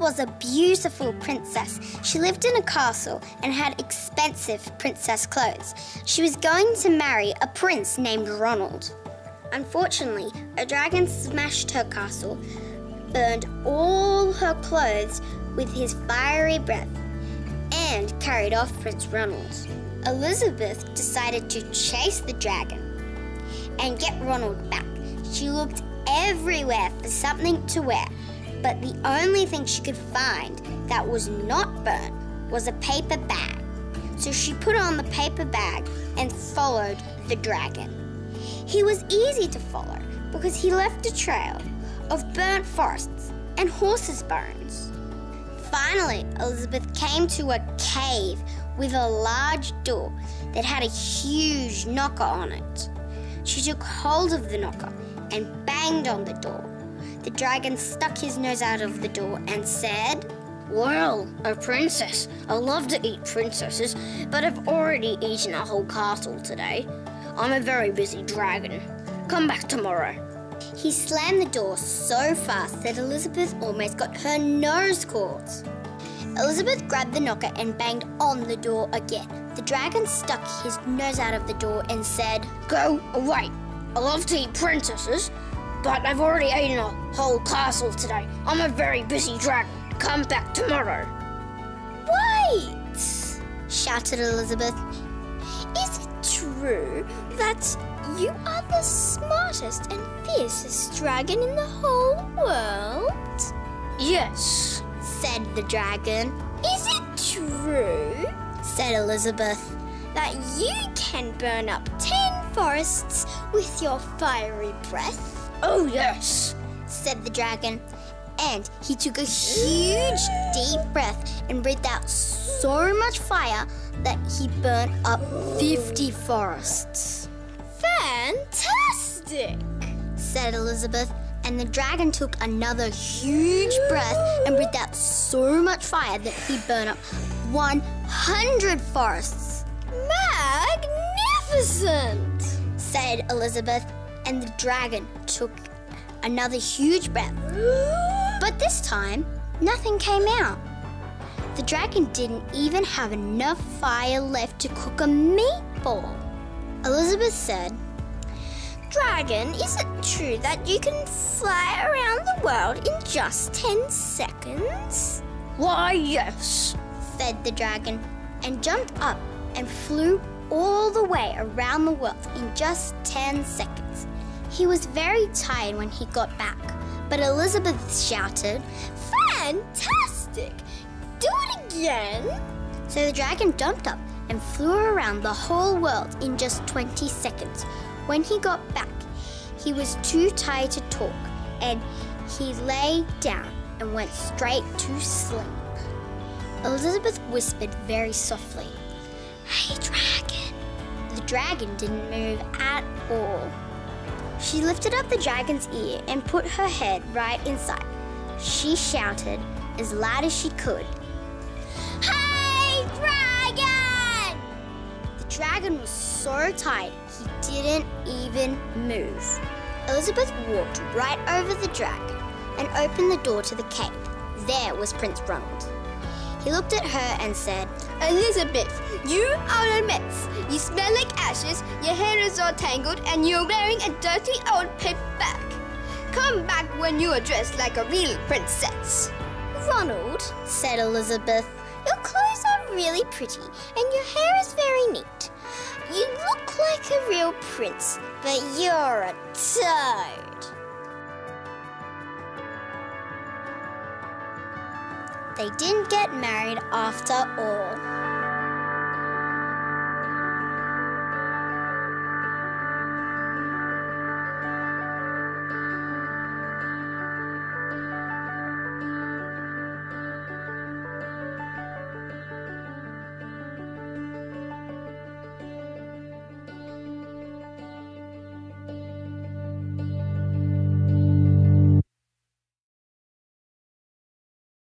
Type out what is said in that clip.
was a beautiful princess. She lived in a castle and had expensive princess clothes. She was going to marry a prince named Ronald. Unfortunately, a dragon smashed her castle, burned all her clothes with his fiery breath, and carried off Prince Ronald. Elizabeth decided to chase the dragon and get Ronald back. She looked everywhere for something to wear, but the only thing she could find that was not burnt was a paper bag. So she put on the paper bag and followed the dragon. He was easy to follow because he left a trail of burnt forests and horses' bones. Finally, Elizabeth came to a cave with a large door that had a huge knocker on it. She took hold of the knocker and banged on the door. The dragon stuck his nose out of the door and said, "Well, a princess. I love to eat princesses, but I've already eaten a whole castle today. I'm a very busy dragon. Come back tomorrow." He slammed the door so fast that Elizabeth almost got her nose caught. Elizabeth grabbed the knocker and banged on the door again. The dragon stuck his nose out of the door and said, "Go away. I love to eat princesses, but I've already eaten a whole castle today. I'm a very busy dragon. Come back tomorrow." "Wait!" shouted Elizabeth. "Is it true that you are the smartest and fiercest dragon in the whole world?" "Yes," said the dragon. "Is it true," said Elizabeth, "that you can burn up 10 forests with your fiery breath?" "Oh, yes," said the dragon. And he took a huge deep breath and breathed out so much fire that he burnt up 50 forests. "Fantastic," said Elizabeth. And the dragon took another huge breath and breathed out so much fire that he burned up 100 forests. "Magnificent," said Elizabeth. And the dragon took another huge breath. But this time, nothing came out. The dragon didn't even have enough fire left to cook a meatball. Elizabeth said, "Dragon, is it true that you can fly around the world in just 10 seconds?" "Why, yes," said the dragon, and jumped up and flew all the way around the world in just 10 seconds. He was very tired when he got back, but Elizabeth shouted, "Fantastic! Do it again!" So the dragon jumped up and flew around the whole world in just 20 seconds. When he got back, he was too tired to talk, and he lay down and went straight to sleep. Elizabeth whispered very softly, "Hey, dragon." The dragon didn't move at all. She lifted up the dragon's ear and put her head right inside. She shouted as loud as she could, "Hey, dragon!" The dragon was so tired he didn't even move. Elizabeth walked right over the dragon and opened the door to the cave. There was Prince Ronald. He looked at her and said, "Elizabeth, you are a mess. You smell like ashes, your hair is all tangled, and you're wearing a dirty old paper bag. Come back when you are dressed like a real princess." "Ronald," said Elizabeth, "your clothes are really pretty and your hair is very neat. You look like a real prince, but you're a toad." They didn't get married after all.